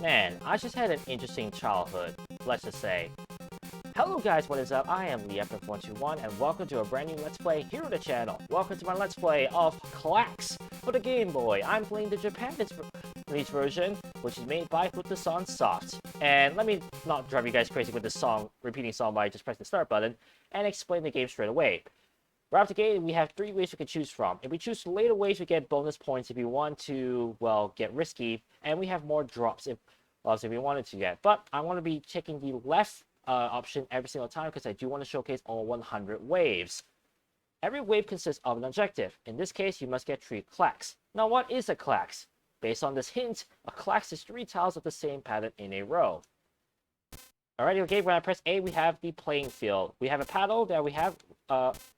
Man, I just had an interesting childhood, let's just say. Hello guys, what is up? I am LeeFF121 and welcome to a brand new Let's Play here on the channel. Welcome to my Let's Play of Klax for the Game Boy. I'm playing the Japanese release version, which is made by Futusan Soft. And let me not drive you guys crazy with this song, repeating song by just pressing the start button, and explain the game straight away. Right off the gate, we have three ways we can choose from. If we choose later ways, we get bonus points if we want to, well, get risky, and we have more drops if we wanted to get. But I want to be taking the left option every single time because I do want to showcase all 100 waves. Every wave consists of an objective. In this case, you must get 3 Klax. Now, what is a Klax? Based on this hint, a Klax is 3 tiles of the same pattern in a row. Alright, okay, when I press A, we have the playing field. We have a paddle that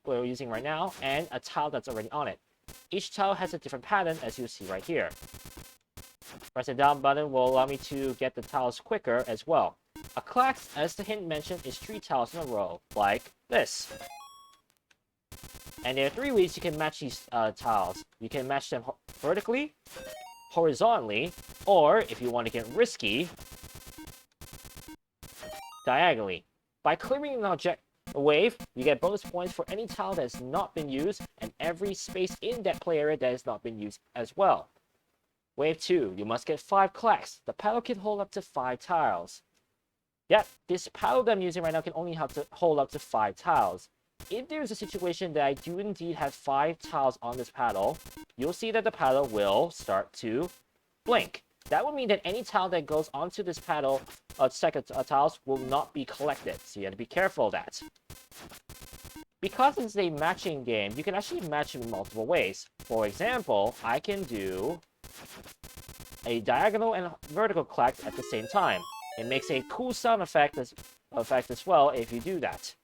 we're using right now, and a tile that's already on it. Each tile has a different pattern, as you see right here. Pressing down button will allow me to get the tiles quicker as well. A Klax, as the hint mentioned, is 3 tiles in a row, like this. And there are 3 ways you can match these tiles. You can match them vertically, horizontally, or, if you want to get risky, diagonally. By clearing an object wave, you get bonus points for any tile that has not been used, and every space in that play area that has not been used as well. Wave 2, you must get 5 Klax. The paddle can hold up to 5 tiles. Yep, this paddle that I'm using right now can only hold up to 5 tiles. If there is a situation that I do indeed have 5 tiles on this paddle, you'll see that the paddle will start to blink. That would mean that any tile that goes onto this paddle, stack of tiles, will not be collected. So you have to be careful of that. Because it's a matching game, you can actually match in multiple ways. For example, I can do a diagonal and vertical Klax at the same time. It makes a cool sound effect as well if you do that.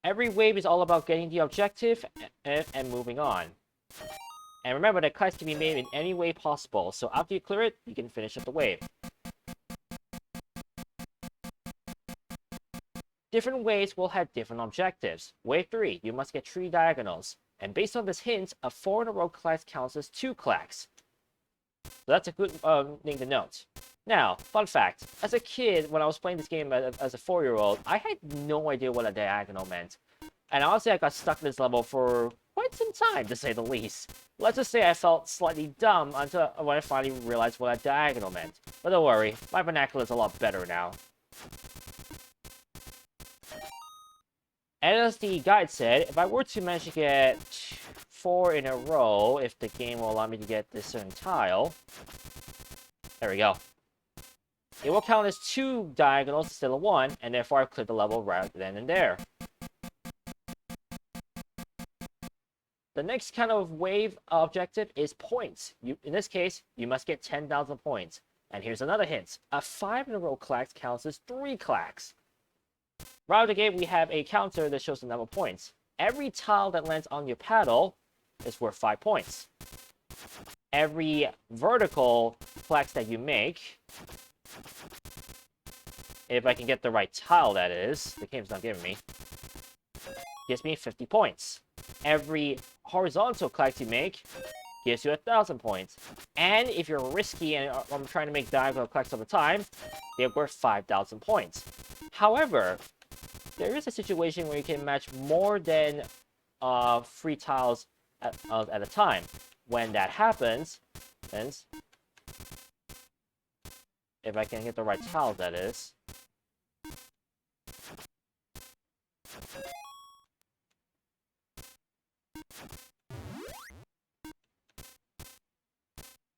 Every wave is all about getting the objective and moving on. And remember that Klax can be made in any way possible, so after you clear it, you can finish up the wave. Different waves will have different objectives. Wave 3, you must get 3 diagonals. And based on this hint, a 4 in a row Klax counts as 2 Klax. So that's a good thing to note. Now, fun fact. As a kid, when I was playing this game as a 4-year-old, I had no idea what a diagonal meant. And honestly, I got stuck in this level for quite some time, to say the least. Let's just say I felt slightly dumb until when I finally realized what a diagonal meant. But don't worry, my vernacular is a lot better now. And as the guide said, if I were to manage to get 4 in a row, if the game will allow me to get this certain tile, there we go. It will count as 2 diagonals instead of 1, and therefore I've cleared the level right then and there. The next kind of wave objective is points. In this case, you must get 10,000 points. And here's another hint. A 5 in a row Klax counts as 3 Klax. Right out of the gate, we have a counter that shows the number of points. Every tile that lands on your paddle is worth 5 points. Every vertical Klax that you make, if I can get the right tile that is, the game's not giving me, gives me 50 points. Every horizontal Klax you make gives you 1,000 points. And if you're risky and I'm trying to make diagonal Klax all the time, they're worth 5,000 points. However, there is a situation where you can match more than 3 tiles at a time. When that happens, if I can get the right tile, that is.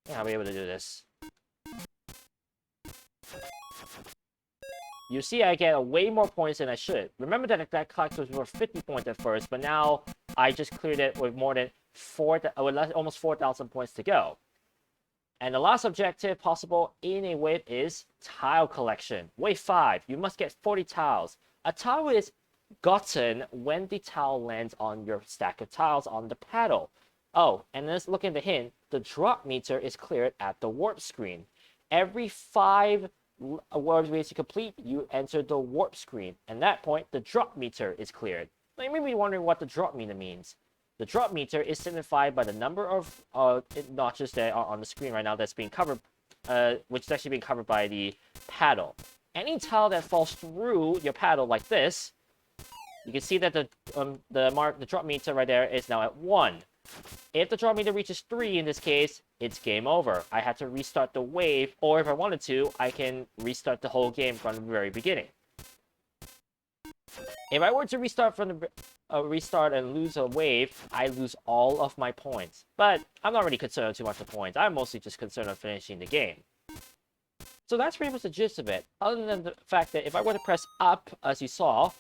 Yeah, I'll be able to do this. You see, I get way more points than I should. Remember that Klax was worth 50 points at first, but now I just cleared it with more than almost 4,000 points to go. And the last objective possible in a wave is tile collection. Wave 5, you must get 40 tiles. A tile is gotten when the tile lands on your stack of tiles on the paddle. Oh, and let's look at the hint. The drop meter is cleared at the warp screen. Every 5 waves you complete, you enter the warp screen. And at that point, the drop meter is cleared. Now, you may be wondering what the drop meter means. The drop meter is signified by the number of notches that are on the screen right now that's being covered, which is actually being covered by the paddle. Any tile that falls through your paddle like this, you can see that the drop meter right there is now at 1. If the drop meter reaches 3 in this case, it's game over. I had to restart the wave, or if I wanted to, I can restart the whole game from the very beginning. If I were to restart from the restart and lose a wave, I lose all of my points. But I'm not really concerned too much with points. I'm mostly just concerned with finishing the game. So that's pretty much the gist of it. Other than the fact that if I were to press up, as you saw,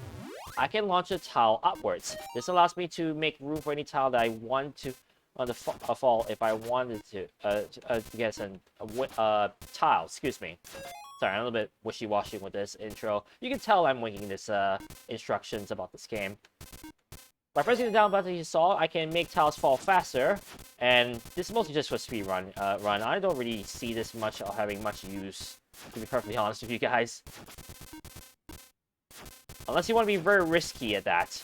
I can launch a tile upwards. This allows me to make room for any tile that I want to fall if I wanted to get a tile. Excuse me. Sorry, I'm a little bit wishy-washy with this intro. You can tell I'm winging this instructions about this game. By pressing the down button you saw, I can make tiles fall faster, and this is mostly just for speed run. I don't really see this much or having much use, to be perfectly honest with you guys. Unless you want to be very risky at that.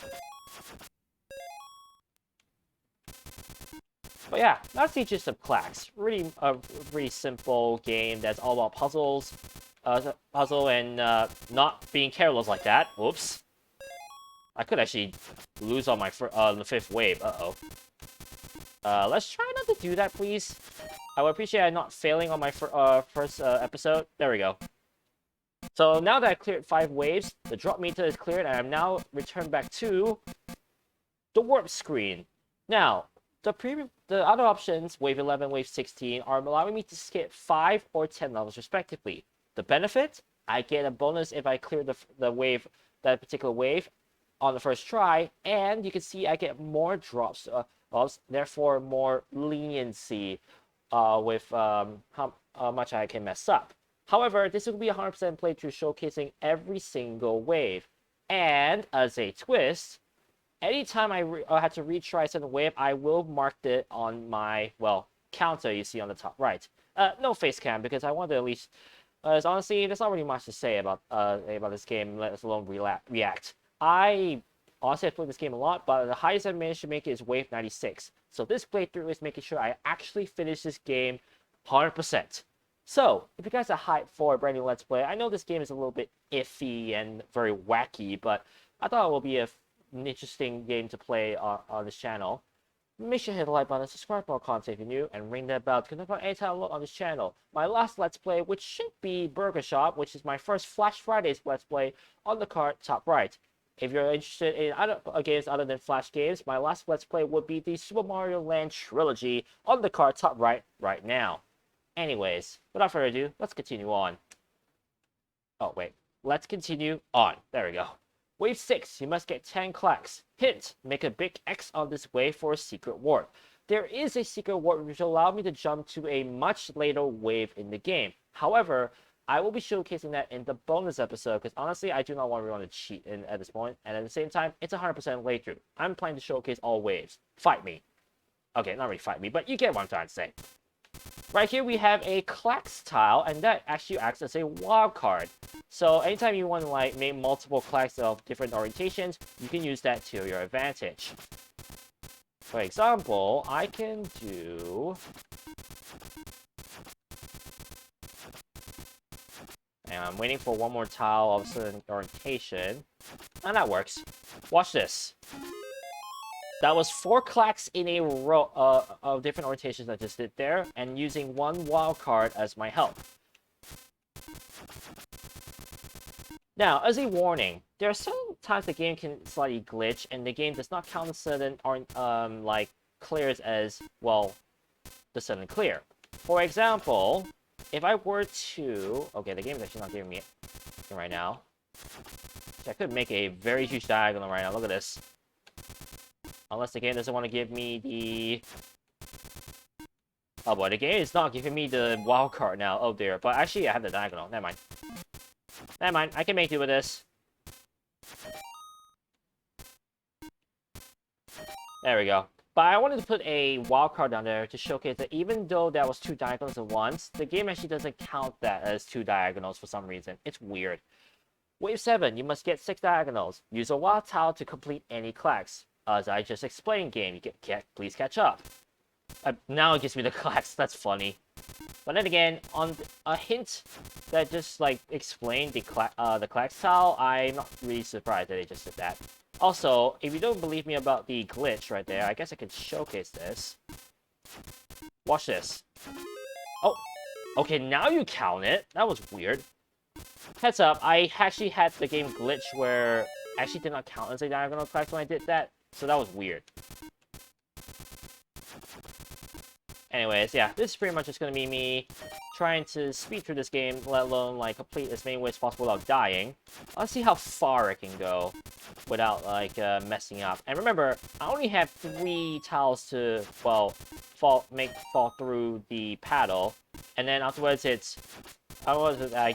But yeah, that's the gist of Clax. Really a pretty simple game that's all about puzzles, and not being careless like that. Whoops. I could actually lose on my the 5th wave. Uh-oh. Let's try not to do that, please. I would appreciate it not failing on my first episode. There we go. So now that I cleared 5 waves, the drop meter is cleared, and I'm now returned back to the warp screen. Now, the other options, wave 11, wave 16, are allowing me to skip 5 or 10 levels respectively. The benefit, I get a bonus if I clear that particular wave on the first try, and you can see I get more drops, therefore more leniency with how much I can mess up. However, this will be a 100% playthrough showcasing every single wave. And as a twist, anytime I had to retry a certain wave, I will mark it on my, counter you see on the top right. No face cam, because I want to at least, honestly, there's not really much to say about this game, let alone react. I honestly have played this game a lot, but the highest I managed to make it is wave 96. So this playthrough is making sure I actually finish this game 100%. So, if you guys are hyped for a brand new Let's Play, I know this game is a little bit iffy and very wacky, but I thought it will be an interesting game to play on this channel. Make sure to hit the like button, subscribe for more content if you're new, and ring that bell to connect with any time I upload on this channel. My last Let's Play, which should be Burger Shop, which is my first Flash Fridays Let's Play, on the card top right. If you're interested in other games other than Flash games, my last Let's Play would be the Super Mario Land Trilogy on the card top right now. Anyways, without further ado, let's continue on. Oh, wait. Let's continue on. There we go. Wave 6, you must get 10 clacks. Hint, make a big X on this wave for a secret warp. There is a secret warp which will allow me to jump to a much later wave in the game. However, I will be showcasing that in the bonus episode, because honestly, I do not want everyone to cheat at this point. And at the same time, it's 100% playthrough. I'm planning to showcase all waves. Fight me. Okay, not really fight me, but you get what I'm trying to say. Right here we have a Clax tile, and that actually acts as a wild card. So anytime you want to make multiple Clax of different orientations, you can use that to your advantage. For example, I can do... And I'm waiting for one more tile of a certain orientation. And that works. Watch this. That was 4 clacks in a row of different orientations I just did there, and using one wild card as my help. Now, as a warning, there are some times the game can slightly glitch, and the game does not count certain clears as, the sudden clear. For example, if I were to... Okay, the game is actually not giving me it right now. I could make a very huge diagonal right now. Look at this. Unless the game doesn't want to give me the... Oh boy, the game is not giving me the wild card now. Oh dear. But actually, I have the diagonal. Never mind. Never mind. I can make do with this. There we go. But I wanted to put a wild card down there to showcase that even though that was 2 diagonals at once, the game actually doesn't count that as 2 diagonals for some reason. It's weird. Wave 7, you must get 6 diagonals. Use a wild tile to complete any clacks. as I just explained, game. Please catch up. Now it gives me the clacks. That's funny. But then again, on a hint that just like explained the clacks tile, I'm not really surprised that they just did that. Also, if you don't believe me about the glitch right there, I guess I could showcase this. Watch this. Oh, okay, now you count it. That was weird. Heads up, I actually had the game glitch where I actually did not count as a diagonal clacks when I did that, so that was weird. Anyways, yeah, this is pretty much just gonna be me trying to speed through this game, let alone like complete as many ways as possible without dying. Let's see how far I can go without like messing up. And remember, I only have 3 tiles to fall through the paddle, and then afterwards it's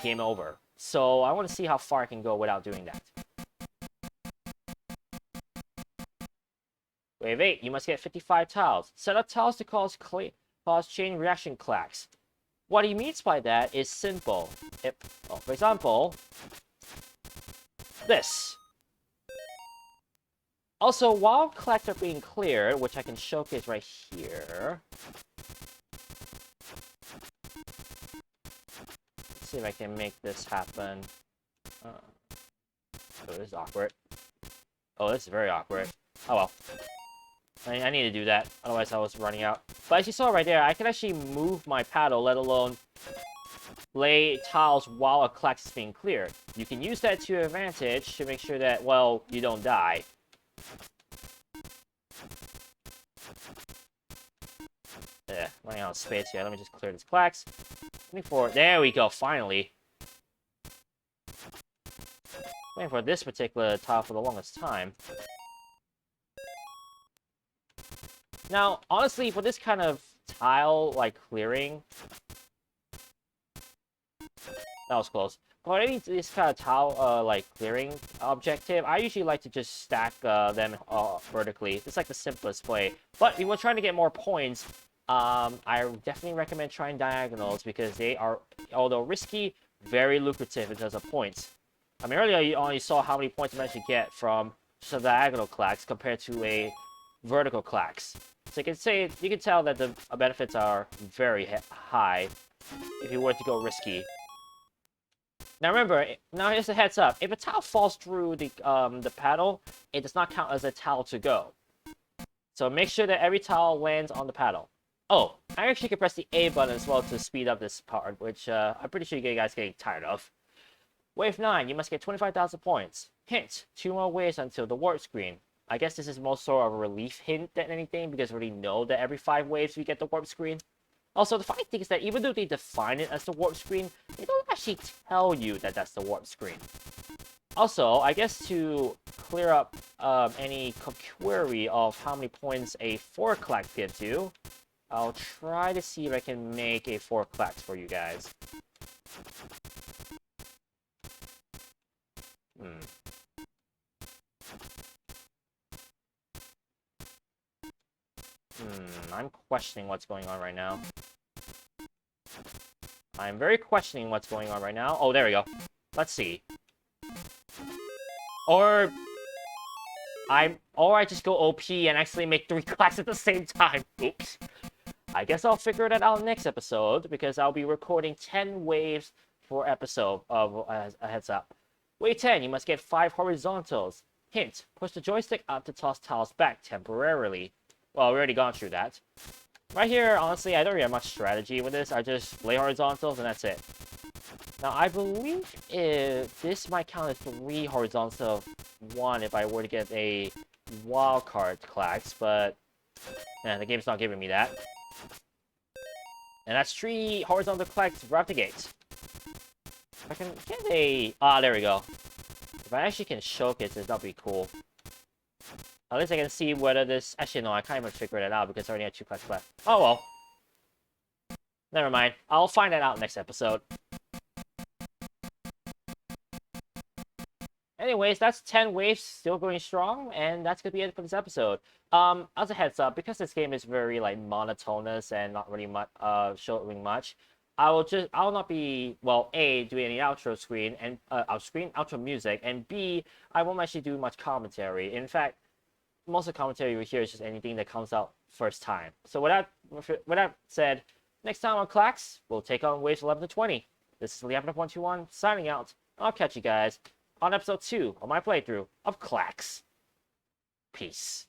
game over. So I want to see how far I can go without doing that. Wave 8, you must get 55 tiles. Set up tiles to cause chain reaction clacks. What he means by that is simple. For example, this. Also, while clacks are being cleared, which I can showcase right here. Let's see if I can make this happen. Oh, this is awkward. Oh, this is very awkward. Oh well. I need to do that, otherwise I was running out. But as you saw right there, I can actually move my paddle, let alone lay tiles while a clacks is being cleared. You can use that to your advantage to make sure that, well, you don't die. Running out of space here. Let me just clear this clacks. There we go, finally. Waiting for this particular tile for the longest time. Now, honestly, for this kind of tile, like, clearing... That was close. For any this kind of tile, like, clearing objective, I usually like to just stack them vertically. It's like the simplest way. But if you're trying to get more points, I definitely recommend trying diagonals because they are, although risky, very lucrative in terms of points. I mean, earlier you only saw how many points you actually get from just a diagonal clacks compared to a vertical clacks. So you can tell that the benefits are very high if you were to go risky. Now remember, now here's a heads up. If a tile falls through the paddle, it does not count as a tile to go. So make sure that every tile lands on the paddle. Oh, I actually can press the A button as well to speed up this part, which I'm pretty sure you guys are getting tired of. Wave 9, you must get 25,000 points. Hint, 2 more waves until the warp screen. I guess this is more sort of a relief hint than anything, because we already know that every 5 waves we get the warp screen. Also, the funny thing is that even though they define it as the warp screen, they don't actually tell you that that's the warp screen. Also, I guess to clear up any query of how many points a 4 clack gives you, I'll try to see if I can make a 4 clacks for you guys. I'm questioning what's going on right now. I'm very questioning what's going on right now. Oh, there we go. Let's see. Or I just go OP and actually make 3 clacks at the same time. Oops. I guess I'll figure that out next episode, because I'll be recording 10 waves per episode of a heads up. Wave 10, you must get 5 horizontals. Hint, push the joystick up to toss tiles back temporarily. Well, we already gone through that. Right here, honestly, I don't really have much strategy with this. I just lay horizontals and that's it. Now, I believe this might count as 3 horizontal 1 if I were to get a wildcard clacks, but the game's not giving me that. And that's 3 horizontal clacks right out the gate. If I can get a... there we go. If I actually can showcase this, that'd be cool. At least I can see whether this... Actually, no, I can't even figure that out because I already have 2 clacks left. Oh, well. Never mind. I'll find that out next episode. Anyways, that's 10 waves still going strong, and that's gonna be it for this episode. As a heads up, because this game is very like monotonous and not really much showing much, I will not be, well, A, doing any outro screen and outro music, and B, I won't actually do much commentary. In fact, most of the commentary you hear is just anything that comes out first time. So with that said, next time on Clax, we'll take on waves 11 to 20. This is LeapNup121 signing out. I'll catch you guys on episode 2 of my playthrough of Clax. Peace.